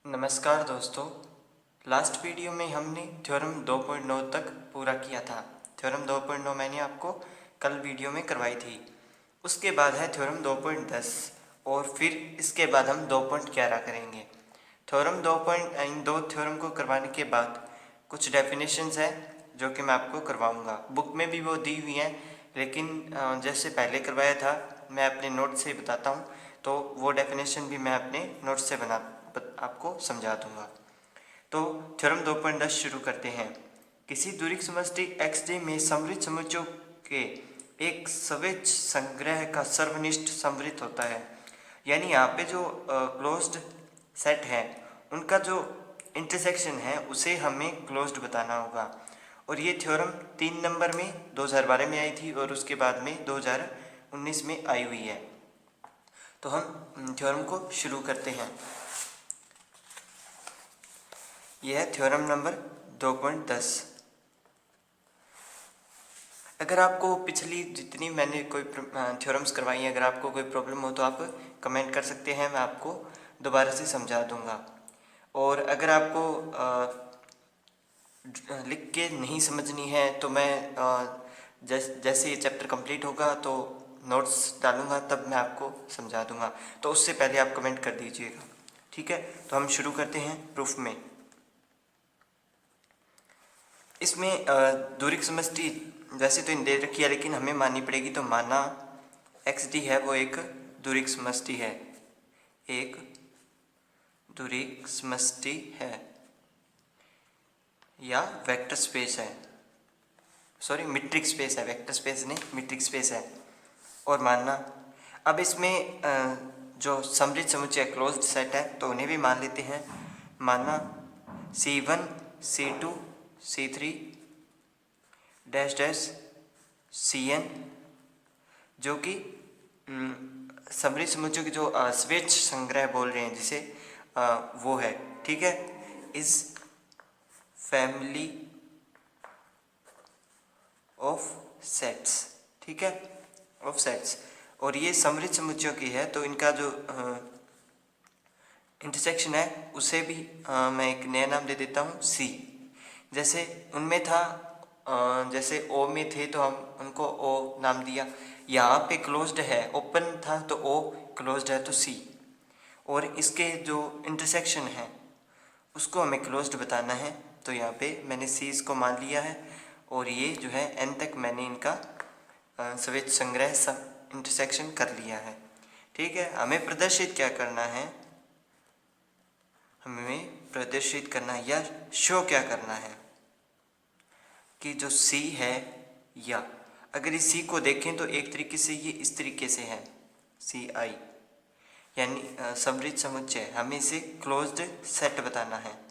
नमस्कार दोस्तों। Last video में हमने थ्योरम 2.9 तक पूरा किया था। थ्योरम 2.9 मैंने आपको कल वीडियो में करवाई थी। उसके बाद है थ्योरम 2.10 और फिर इसके बाद हम 2.11 करेंगे। थ्योरम 2.9 थ्योरम को करवाने के बाद कुछ डेफिनेशंस है जो कि मैं आपको करवाऊंगा। बुक में भी वो दी हुई हैं, लेकिन जैसे पहले करवाया था मैं अपने नोट से बताता हूँ, तो वो डेफिनेशन भी मैं अपने नोट से आपको समझा दूंगा। तो थ्योरम 2.10 शुरू करते हैं। किसी दूरिक समष्टि xj में समवृत्त समुच्चयों के एक सवेच्च संग्रह का सर्वनिष्ठ समवृत्त होता है। यानी यहाँ पे जो क्लोज्ड सेट है उनका जो इंटरसेक्शन है उसे हमें क्लोज्ड बताना होगा। और ये थ्योरम 3 नंबर में 2012 में आई थी और उसके बाद में 2019 में आई हुई है। तो हम थ्योरम को शुरू करते हैं। यह है थ्योरम नंबर 2.10। अगर आपको पिछली जितनी मैंने कोई थ्योरम्स करवाई हैं, अगर आपको कोई प्रॉब्लम हो तो आप कमेंट कर सकते हैं, मैं आपको दोबारा से समझा दूंगा। और अगर आपको लिख के नहीं समझनी है तो मैं जैसे ये चैप्टर कंप्लीट होगा तो नोट्स डालूंगा, तब मैं आपको समझा दूंगा। तो उससे पहले आप कमेंट कर दीजिएगा, ठीक है। तो हम शुरू करते हैं प्रूफ में। इसमें दूरिक समष्टि वैसे तो दे रखी है, लेकिन हमें माननी पड़ेगी। तो माना XD है वो एक दूरिक समष्टि है, एक दूरिक समष्टि है या वेक्टर स्पेस है, सॉरी मीट्रिक स्पेस है, वेक्टर स्पेस नहीं मीट्रिक स्पेस है। और मानना अब इसमें जो समृद्ध समुच्चय क्लोज्ड सेट है तो उन्हें भी मान लेते हैं। माना C1 C2 C3 dash dash Cn जो कि समृद्ध समुच्चयों की जो स्वेच्छ संग्रह बोल रहे हैं जिसे, वो है, ठीक है। इस फैमिली ऑफ सेट्स, ठीक है, ऑफ सेट्स। और ये समृद्ध समुच्चयों की है तो इनका जो इंटरसेक्शन है उसे भी मैं एक नया नाम दे देता हूँ C। जैसे उनमें था जैसे O में थे तो हम उनको O नाम दिया। यहाँ पे क्लोज्ड है, ओपन था तो O, क्लोज्ड है तो C। और इसके जो इंटरसेक्शन है उसको हमें क्लोज्ड बताना है, तो यहाँ पे मैंने C इसको मान लिया है। और ये जो है N तक मैंने इनका स्वेच्छ संग्रह सब इंटरसेक्शन कर लिया है, ठीक है। हमें प्रदर्शित क्या करना है, हमें प्रदर्शित करना है या शो क्या करना है कि जो C है, या अगर इस C को देखें तो एक तरीके से ये इस तरीके से है CI, यानी समृद्ध समुच्चय। हमें इसे क्लोज्ड सेट बताना है।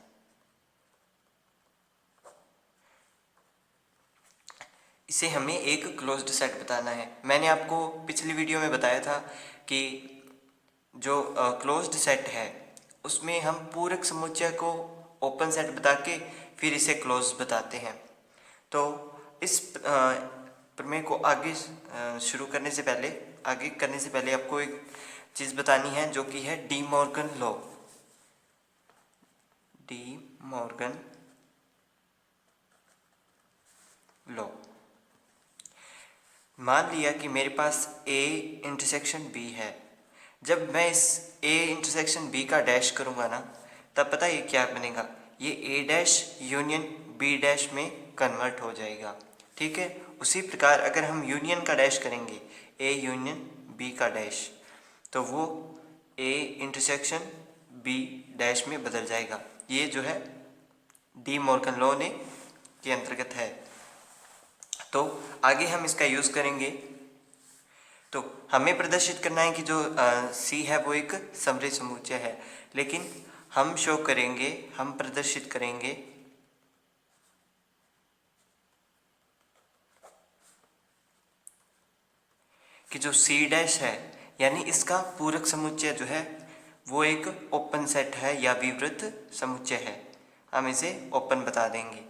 इसे हमें एक क्लोज्ड सेट बताना है। मैंने आपको पिछली वीडियो में बताया था कि जो क्लोज्ड सेट है उसमें हम पूरक समुच्चय को ओपन सेट बता के फिर इसे क्लोज बताते हैं। तो इस प्रमेय को आगे शुरू करने से पहले, आगे करने से पहले आपको एक चीज़ बतानी है जो कि है De Morgan law. De Morgan law. मान लिया कि मेरे पास A इंटरसेक्शन B है। जब मैं इस A इंटरसेक्शन B का डैश करूँगा ना, तब पता है ये क्या बनेगा, ये A dash union B dash में कन्वर्ट हो जाएगा, ठीक है। उसी प्रकार अगर हम यूनियन का डैश करेंगे, A यूनियन B का डैश, तो वो A इंटरसेक्शन B डैश में बदल जाएगा। ये जो है डी मॉर्गन लॉ ने के अंतर्गत है। तो आगे हम इसका यूज़ करेंगे। तो हमें प्रदर्शित करना है कि जो C है वो एक समृद्ध समुच्चय है, लेकिन हम शो करेंगे, हम प्रदर्शित करेंगे कि जो C डैश है यानी इसका पूरक समुच्चय जो है वो एक ओपन सेट है या विवृत समुच्चय है। हम इसे ओपन बता देंगे,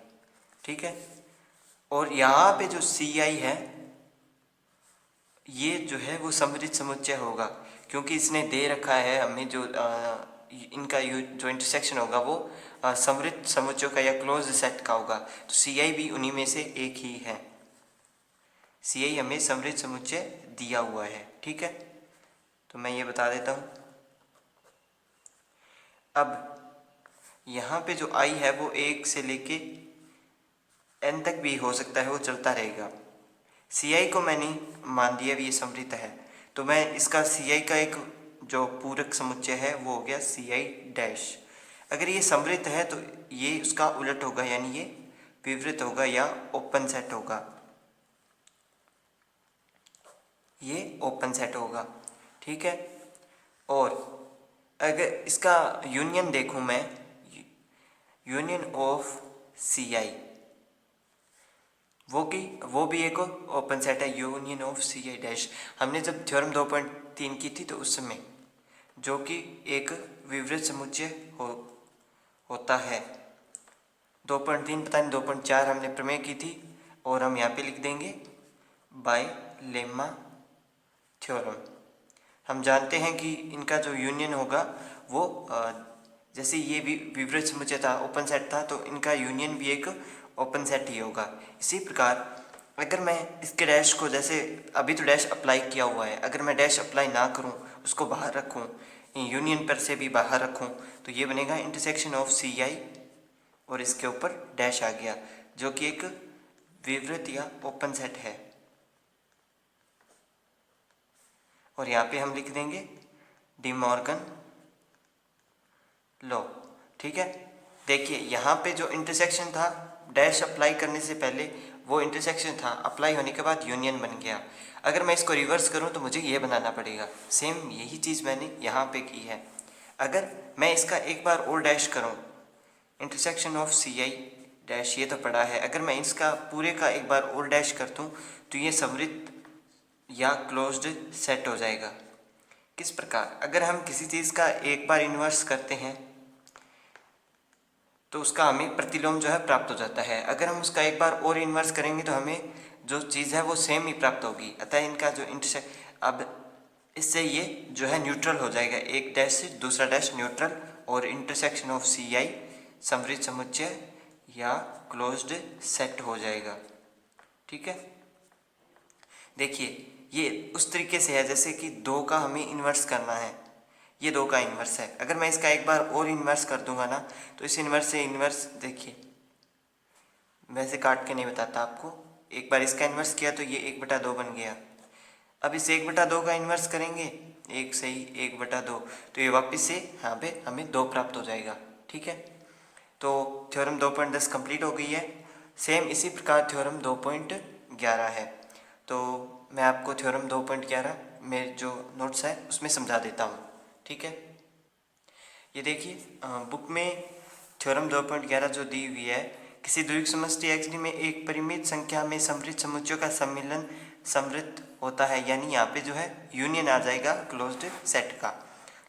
ठीक है। और यहाँ पे जो CI है ये जो है वो समृद्ध समुच्चय होगा, क्योंकि इसने दे रखा है हमें जो इनका जो इंटरसेक्शन होगा वो समृद्ध समुच्चयों का या क्लोज सेट का होगा। तो सी आई भी उन्हीं में से एक ही है। सी आई हमें समृद्ध समुच्चय दिया हुआ है, ठीक है। तो मैं ये बता देता हूँ। अब यहाँ पे जो आई है वो 1 से लेके n तक भी हो सकता है, वो चलता रहेगा। सी आई को मैंने मान दिया भी ये समृद्ध है, तो मैं इसका सी आई का एक जो पूरक समुच्चय है वो हो गया सी आई डैश। अगर ये समृद्ध है तो ये उसका उलट होगा, यानी ये विवृत होगा या ओपन सेट होगा। ये ओपन सेट होगा, ठीक है। और अगर इसका यूनियन देखूं मैं, यूनियन ऑफ सी आई, वो भी एक ओपन सेट है, union of C I dash. हमने जब थ्योरम 2.3 की थी तो उस समय जो कि एक विवृत समुच्चय होता है। 2.3 पता नहीं 2.4 हमने प्रमेय की थी, और हम यहाँ पे लिख देंगे बाय लेम्मा थ्योरम। हम जानते हैं कि इनका जो यूनियन होगा वो जैसे ये विवृत समुच्चय था, ओपन सेट था, तो इनका यूनियन भी एक ओपन सेट ही होगा। इसी प्रकार अगर मैं इसके डैश को, जैसे अभी तो डैश अप्लाई किया हुआ है, अगर मैं डैश अप्लाई ना करूं, उसको बाहर रखूं, यूनियन पर से भी बाहर रखूं, तो ये बनेगा इंटरसेक्शन ऑफ सी आई और इसके ऊपर डैश आ गया, जो कि एक विवृत या ओपन सेट है। और यहाँ पे हम लिख देंगे डी मॉर्गन लॉ, ठीक है। देखिए यहाँ पे जो इंटरसेक्शन था, डैश अप्लाई करने से पहले वो इंटरसेक्शन था, अप्लाई होने के बाद यूनियन बन गया। अगर मैं इसको रिवर्स करूँ तो मुझे ये बनाना पड़ेगा। सेम यही चीज़ मैंने यहाँ पे की है। अगर मैं इसका एक बार और डैश करूँ, intersection of C I dash, ये तो पड़ा है, अगर मैं इसका पूरे का एक बार और डैश कर दूँ तो ये समृद्ध या क्लोज्ड सेट हो जाएगा। किस प्रकार, अगर हम किसी चीज़ का एक बार इन्वर्स करते हैं तो उसका हमें प्रतिलोम जो है प्राप्त हो जाता है। अगर हम उसका एक बार और इन्वर्स करेंगे तो हमें जो चीज़ है वो सेम ही प्राप्त होगी। अतः इनका जो अब इससे ये जो है न्यूट्रल हो जाएगा, एक डैश से दूसरा डैश न्यूट्रल, और इंटरसेक्शन ऑफ सी आई समृद्ध समुच्चय या क्लोज्ड सेट हो जाएगा, ठीक है। देखिए ये उस तरीके से है जैसे कि 2 का हमें इन्वर्स करना है, ये 2 का इन्वर्स है। अगर मैं इसका एक बार और इन्वर्स कर दूंगा ना, तो इस इन्वर्स से इन्वर्स, देखिए वैसे काट के नहीं बताता आपको, एक बार इसका इन्वर्स किया तो ये 1/2 बन गया। अब इस 1/2 का इन्वर्स करेंगे, 1 से ही 1/2, तो ये वापस से यहाँ पे हमें 2 प्राप्त हो जाएगा, ठीक है। तो थ्योरम 2.10 कंप्लीट हो गई है। सेम इसी प्रकार थ्योरम 2.11 है। तो मैं आपको थ्योरम 2.11 में जो नोट्स है उसमें समझा देता हूँ, ठीक है। ये देखिए बुक में थ्योरम 2.11 जो दी हुई है, किसी द्विक समष्टि एक्स डी में एक परिमित संख्या में समृद्ध समुच्चयों का सम्मिलन समृद्ध होता है, यानी यहाँ पे जो है यूनियन आ जाएगा क्लोज्ड सेट का,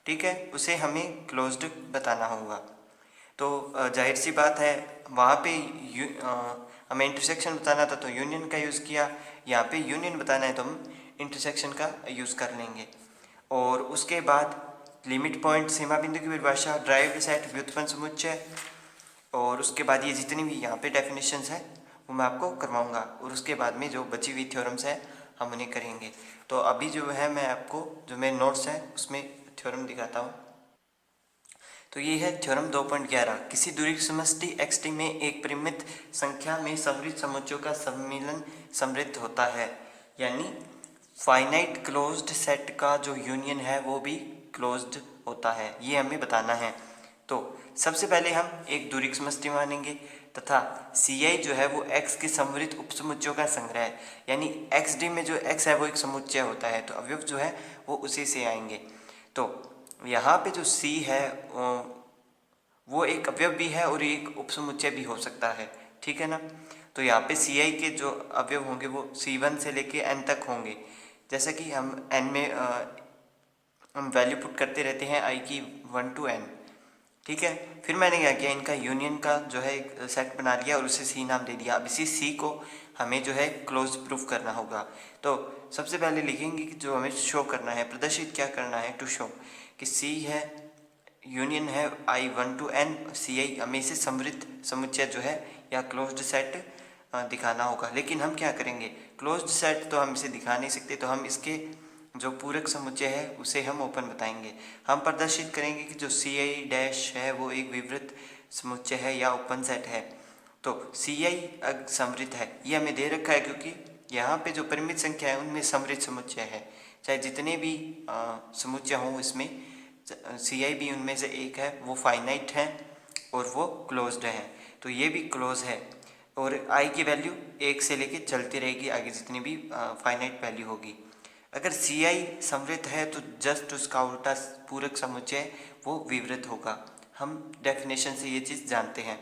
ठीक है। उसे हमें क्लोज्ड बताना होगा। तो जाहिर सी बात है वहाँ पे हमें इंटरसेक्शन बताना था तो यूनियन का यूज़ किया, यहाँ पे यूनियन बताना है तो हम इंटरसेक्शन का यूज़ कर लेंगे। और उसके बाद लिमिट पॉइंट, सीमा बिंदु की परिभाषा, ड्राइव्ड सेट, व्युत्पन्न समुच्चय, और उसके बाद ये जितनी भी यहाँ पे डेफिनेशंस है वो मैं आपको करवाऊँगा, और उसके बाद में जो बची हुई थ्योरम्स है हम उन्हें करेंगे। तो अभी जो है मैं आपको जो मेरे नोट्स हैं उसमें थ्योरम दिखाता हूँ। तो ये है थ्योरम 2.11, किसी द्विक समष्टि एक्स टी में एक परिमित संख्या में समृद्ध समुच्चयों का सम्मिलन समृद्ध होता है, यानी फाइनाइट क्लोज्ड सेट का जो यूनियन है वो भी क्लोज्ड होता है, ये हमें बताना है। तो सबसे पहले हम एक द्विक समष्टि मानेंगे तथा Ci जो है वो x के समृद्ध उपसमुच्चयों का संग्रह है, यानी xd में जो x है वो एक समुच्चय होता है, तो अवयव जो है वो उसी से आएंगे। तो यहाँ पे जो C है वो एक अवयव भी है और एक उपसमुच्चय भी हो सकता है, ठीक है ना। तो यहाँ पे Ci के जो अवयव होंगे वो C1 से लेके n तक होंगे। जैसा कि हम n में हम वैल्यू पुट करते रहते हैं i की 1 to n, ठीक है। फिर मैंने क्या किया, इनका यूनियन का जो है एक सेट बना लिया और उसे सी नाम दे दिया। अब इसी सी को हमें जो है क्लोज प्रूफ करना होगा। तो सबसे पहले लिखेंगे कि जो हमें शो करना है, प्रदर्शित क्या करना है, टू शो कि सी है यूनियन है I1 to N Ci, हमें इसे समृद्ध समुच्चय जो है या क्लोज्ड सेट दिखाना होगा। लेकिन हम क्या करेंगे, क्लोज्ड सेट तो हम इसे दिखा नहीं सकते, तो हम इसके जो पूरक समुच्चय है उसे हम ओपन बताएंगे। हम प्रदर्शित करेंगे कि जो Ci डैश है वो एक विवृत समुच्चय है या ओपन सेट है। तो Ci समृद्ध है, ये हमें दे रखा है क्योंकि यहाँ पे जो परिमित संख्या है उनमें समृद्ध समुच्चय है। चाहे जितने भी समुच्चय हों इसमें Ci भी उनमें से एक है, वो फाइनाइट है और वो क्लोज्ड है, तो ये भी क्लोज है। और I की वैल्यू 1 से लेके चलती रहेगी आगे जितनी भी फाइनाइट वैल्यू होगी। अगर Ci समृद्ध है तो जस्ट उसका उल्टा पूरक समुच्चय वो विवृत होगा। हम डेफिनेशन से ये चीज़ जानते हैं,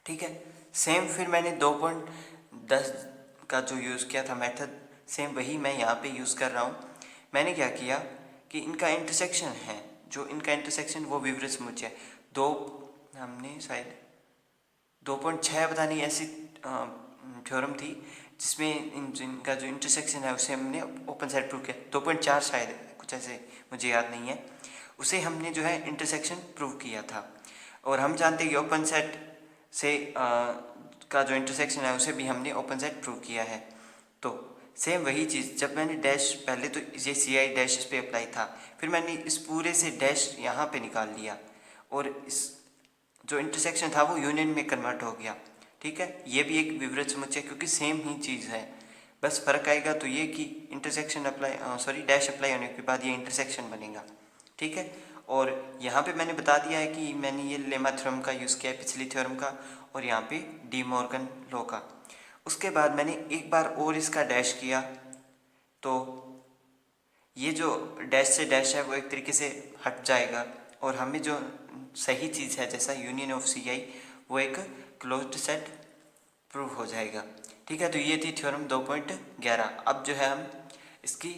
ठीक है। सेम फिर मैंने 2.10 का जो यूज़ किया था मेथड, सेम वही मैं यहाँ पे यूज़ कर रहा हूँ। मैंने क्या किया कि इनका इंटरसेक्शन है, जो इनका इंटरसेक्शन वो विवृत समुच्चय दो, हमने शायद 2.6 पता नहीं ऐसी थ्योरम थी जिसमें इनका जो इंटरसेक्शन है उसे हमने ओपन सेट प्रूव किया। 2.4 शायद कुछ ऐसे, मुझे याद नहीं है, उसे हमने जो है इंटरसेक्शन प्रूव किया था। और हम जानते हैं कि ओपन सेट से का जो इंटरसेक्शन है उसे भी हमने ओपन सेट प्रूव किया है। तो सेम वही चीज़, जब मैंने डैश पहले तो ये Ci डैश इस पे अप्लाई था, फिर मैंने इस पूरे से डैश यहाँ पे निकाल लिया और इस जो इंटरसेक्शन था वो यूनियन में कन्वर्ट हो गया, ठीक है। ये भी एक विवृत समुच्चय क्योंकि सेम ही चीज़ है, बस फ़र्क आएगा तो ये कि इंटरसेक्शन अप्लाई डैश अप्लाई होने के बाद ये इंटरसेक्शन बनेगा, ठीक है। और यहाँ पे मैंने बता दिया है कि मैंने ये लेमा थ्योरम का यूज़ किया है, पिछली थ्योरम का, और यहाँ पे डी मॉर्गन लॉ का। उसके बाद मैंने एक बार और इसका डैश किया, तो ये जो डैश से डैश है वो एक तरीके से हट जाएगा और हमें जो सही चीज़ है जैसा यूनियन ऑफ Ci वो एक क्लोज्ड सेट प्रूव हो जाएगा, ठीक है। तो ये थी थ्योरम 2.11। अब जो है हम इसकी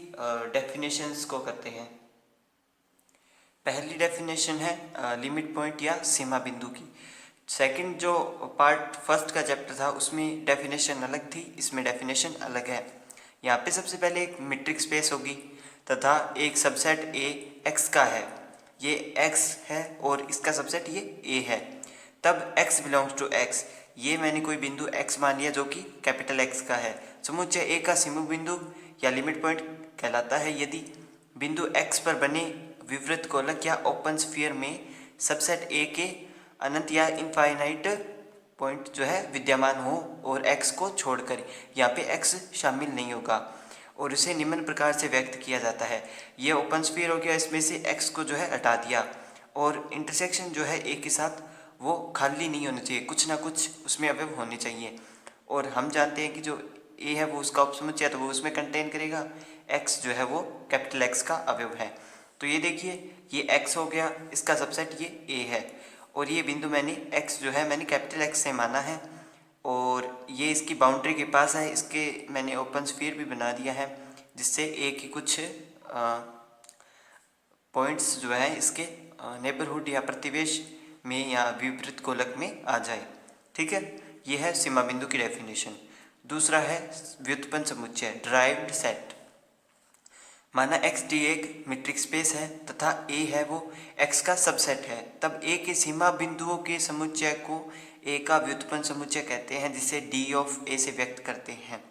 डेफिनेशंस को करते हैं। पहली डेफिनेशन है लिमिट पॉइंट या सीमा बिंदु की। सेकंड जो पार्ट फर्स्ट का चैप्टर था उसमें डेफिनेशन अलग थी, इसमें डेफिनेशन अलग है। यहाँ पे सबसे पहले एक मीट्रिक स्पेस होगी तथा एक सबसेट ए एक्स का है, ये एक्स है और इसका सबसेट ये ए है। तब x बिलोंग्स टू x, ये मैंने कोई बिंदु x मान लिया जो कि कैपिटल X का है। समुच्चय ए का सीमा बिंदु या लिमिट पॉइंट कहलाता है यदि बिंदु x पर बने विवृत गोलक या ओपन स्फीयर में सबसेट ए के अनंत या इनफाइनाइट पॉइंट जो है विद्यमान हो और x को छोड़कर, यहाँ पे x शामिल नहीं होगा, और इसे निम्न प्रकार से व्यक्त किया जाता है। ये ओपन स्फीयर हो गया, इसमें से x को जो है हटा दिया और इंटरसेक्शन जो है ए के साथ वो खाली नहीं होना चाहिए, कुछ ना कुछ उसमें अवयव होने चाहिए। और हम जानते हैं कि जो ए है वो उसका उपसमुच्चय है तो वो उसमें कंटेन करेगा, x जो है वो कैपिटल X का अवयव है। तो ये देखिए ये x हो गया, इसका सबसेट ये a है, और ये बिंदु मैंने x जो है मैंने कैपिटल X से माना है और ये इसकी बाउंड्री के पास है। इसके मैंने ओपन स्फीयर भी बना दिया है जिससे a की कुछ पॉइंट्स जो है इसके नेबरहुड या प्रतिवेश में या विपरीत गोलक में आ जाए, ठीक है। ये है सीमा बिंदु की डेफिनेशन। दूसरा है व्युत्पन्न समुच्चय ड्राइव्ड सेट। माना x D एक मीट्रिक स्पेस है तथा a है वो x का सबसेट है, तब a के सीमा बिंदुओं के समुच्चय को a का व्युत्पन्न समुच्चय कहते हैं जिसे D ऑफ a से व्यक्त करते हैं।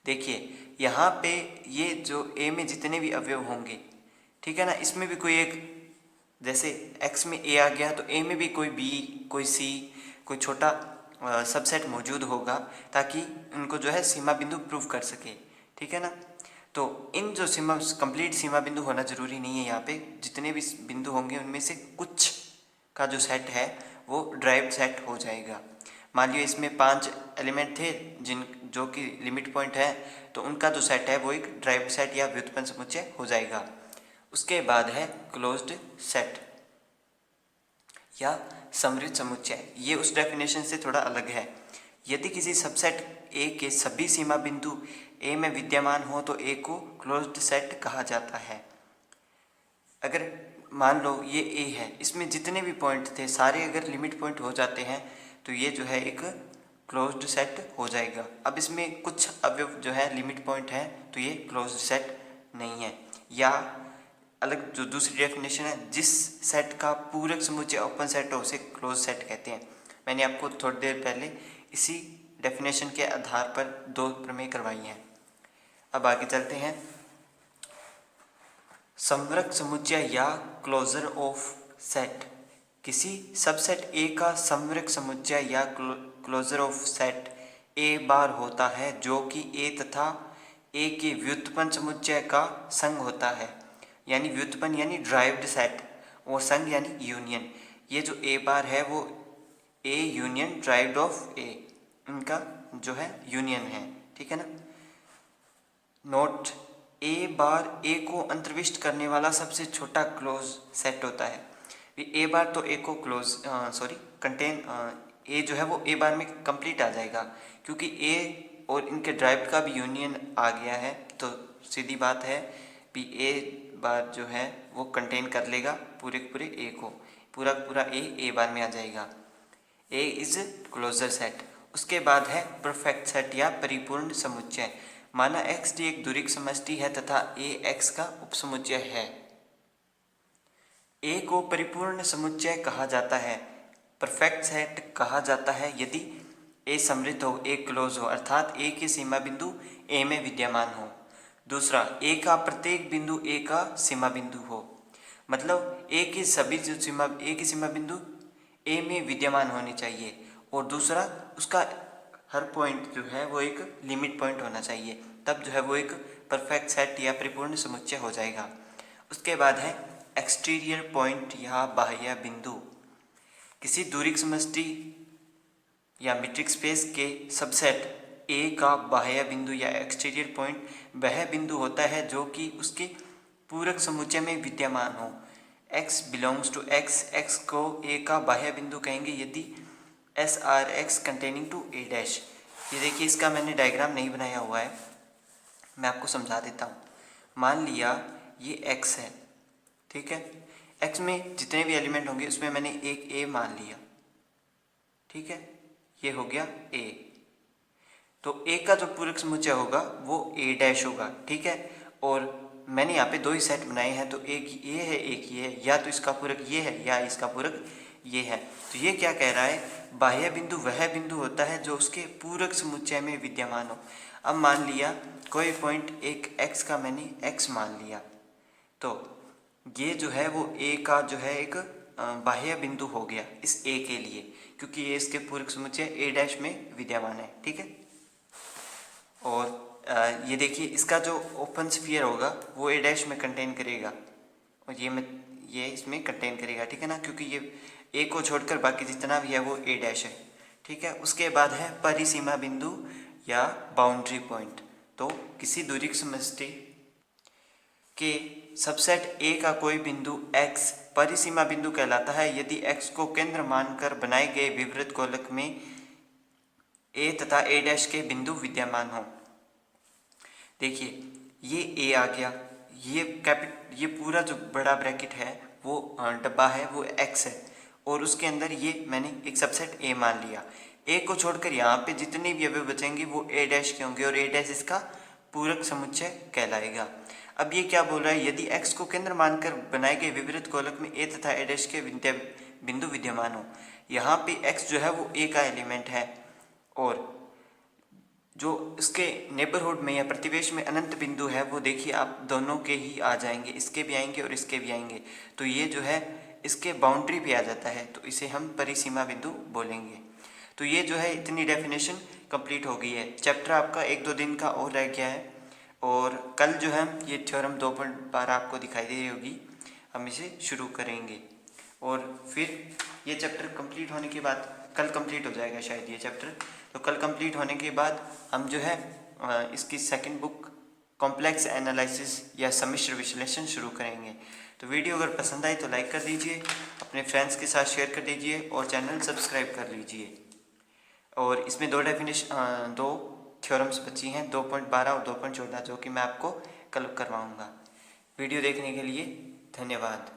देखिए यहाँ पे ये जो a में जितने भी अवयव होंगे, ठीक है ना, इसमें भी कोई एक, जैसे x में a आ गया तो a में भी कोई b, कोई c, कोई छोटा सबसेट मौजूद होगा ताकि उनको जो है सीमा बिंदु प्रूव कर सके, ठीक है ना। तो इन जो सीमा कंप्लीट सीमा बिंदु होना जरूरी नहीं है, यहाँ पे जितने भी बिंदु होंगे उनमें से कुछ का जो सेट है वो ड्राइव्ड सेट हो जाएगा। मान लियो इसमें 5 एलिमेंट थे जो कि लिमिट पॉइंट है, तो उनका जो सेट है वो एक ड्राइव्ड सेट या व्युत्पन्न समुच्चय हो जाएगा। उसके बाद है क्लोज्ड सेट या समृद्ध समुच्चय। ये उस डेफिनेशन से थोड़ा अलग है। यदि किसी सबसेट ए के सभी सीमा बिंदु ए में विद्यमान हो तो ए को क्लोज्ड सेट कहा जाता है। अगर मान लो ये ए है, इसमें जितने भी पॉइंट थे सारे अगर लिमिट पॉइंट हो जाते हैं तो ये जो है एक क्लोज्ड सेट हो जाएगा। अब इसमें कुछ अवयव जो है लिमिट पॉइंट है तो ये क्लोज्ड सेट नहीं है। या अलग जो दूसरी डेफिनेशन है, जिस सेट का पूरक समुच्चय ओपन सेट हो उसे क्लोज सेट कहते हैं। मैंने आपको थोड़ी देर पहले इसी डेफिनेशन के आधार पर 2 प्रमेय करवाई हैं। अब आगे चलते हैं। समवर्ग समुच्चय या क्लोजर ऑफ सेट। किसी सबसेट ए का समवर्ग समुच्चय या क्लोजर ऑफ सेट ए बार होता है जो कि ए तथा ए के व्युत्पन्न समुच्चय का संघ होता है, यानी व्युत्पन्न यानी ड्राइव्ड सेट, और संघ यानी यूनियन। ये जो ए बार है वो ए यूनियन ड्राइव्ड ऑफ ए, इनका जो है यूनियन है, ठीक है ना। नोट, ए बार ए को अंतर्विष्ट करने वाला सबसे छोटा क्लोज सेट होता है। ए बार तो ए को क्लोज कंटेन ए जो है वो ए बार में कंप्लीट आ जाएगा, क्योंकि ए और इनके ड्राइव का भी यूनियन आ गया है, तो सीधी बात है भी ए बार जो है वो कंटेन कर लेगा पूरे पूरे ए को, पूरा पूरा ए बार में आ जाएगा। ए इज क्लोजर सेट। उसके बाद है परफेक्ट सेट या परिपूर्ण समुच्चय। माना x डी एक दूरिक समष्टि है तथा a x का उपसमुच्चय है। a को परिपूर्ण समुच्चय कहा जाता है, परफेक्ट सेट कहा जाता है यदि a समृद्ध हो, a क्लोज हो, अर्थात a के सीमा बिंदु a में विद्यमान हो। दूसरा, a का प्रत्येक बिंदु a का सीमा बिंदु हो, मतलब a की सभी जो a की सीमा बिंदु a में विद्यमान होनी चाहिए, और दूसरा उसका हर पॉइंट जो है वो एक लिमिट पॉइंट होना चाहिए, तब जो है वो एक परफेक्ट सेट या परिपूर्ण समुच्चय हो जाएगा। उसके बाद है एक्सटीरियर पॉइंट या बाह्य बिंदु। किसी दूरिक समष्टि या मीट्रिक स्पेस के सबसेट ए का बाह्य बिंदु या एक्सटीरियर पॉइंट वह बिंदु होता है जो कि उसके पूरक समुच्चय में विद्यमान हो। x belongs to x, x को a का बाह्य बिंदु कहेंगे यदि S R X containing to A dash. ये देखिए, इसका मैंने डायग्राम नहीं बनाया हुआ है, मैं आपको समझा देता हूँ। मान लिया ये x है, ठीक है। x में जितने भी एलिमेंट होंगे उसमें मैंने एक a मान लिया, ठीक है, ये हो गया a। तो a का जो पूरक समुच्चय होगा वो a डैश होगा, ठीक है। और मैंने यहाँ पे 2 ही सेट बनाए हैं, तो एक ये है एक ये है, या तो इसका पूरक ये है या इसका पूरक ये है। तो ये क्या कह रहा है, बाह्य बिंदु वह बिंदु होता है जो उसके पूरक समुच्चय में विद्यमान हो। अब मान लिया कोई पॉइंट एक x का मैंने x मान लिया, तो ये जो है वो a का जो है एक बाह्य बिंदु हो गया इस a के लिए, क्योंकि ये इसके पूरक समुच्चय a डैश में विद्यमान है, ठीक है। और ये देखिए, इसका जो ओपन स्फीयर होगा वो a डैश में कंटेन करेगा, और ये इसमें कंटेन करेगा, ठीक है ना, क्योंकि ये a को छोड़कर बाकी जितना भी है वो a डैश है, ठीक है। उसके बाद है परिसीमा बिंदु या बाउंड्री पॉइंट। तो किसी दूरिक समष्टि के सबसेट a का कोई बिंदु x परिसीमा बिंदु कहलाता है यदि x को केंद्र मानकर बनाए गए विवृत गोलक में a तथा a डैश के बिंदु विद्यमान हो। देखिए, ये a आ गया, ये पूरा जो बड़ा ब्रैकेट है वो डब्बा है वो x है, और उसके अंदर ये मैंने एक सबसेट a मान लिया। a को छोड़कर यहाँ पे जितने भी अवयव बचेंगे वो a डैश के होंगे, और a डैश इसका पूरक समुच्चय कहलाएगा। अब ये क्या बोल रहा है, यदि x को केंद्र मानकर बनाए गए विवृत गोलक में a तथा a डैश के बिंदु विद्यमान हो। यहाँ पे x जो है वो a का एलिमेंट है, और जो इसके नेबरहुड में या प्रतिवेश में अनंत बिंदु है वो देखिए आप दोनों के ही आ जाएंगे, इसके भी आएंगे और इसके भी आएंगे, तो ये जो है इसके बाउंड्री पे आ जाता है, तो इसे हम परिसीमा बिंदु बोलेंगे। तो ये जो है इतनी डेफिनेशन कंप्लीट हो गई है। चैप्टर आपका 1-2 दिन का और रह गया है, और कल जो है ये थ्योरम 2.12 आपको दिखाई दे रही होगी, हम इसे शुरू करेंगे, और फिर ये चैप्टर कंप्लीट होने के बाद कल कंप्लीट हो जाएगा शायद ये चैप्टर। तो कल कंप्लीट होने के बाद हम जो है इसकी सेकंड बुक कॉम्प्लेक्स एनालिसिस या सम्मिश्र विश्लेषण शुरू करेंगे। तो वीडियो अगर पसंद आई तो लाइक कर दीजिए, अपने फ्रेंड्स के साथ शेयर कर दीजिए, और चैनल सब्सक्राइब कर लीजिए। और इसमें 2 थ्योरम्स बची हैं, 2.12 और 2.14, जो कि मैं आपको कल करवाऊँगा। वीडियो देखने के लिए धन्यवाद।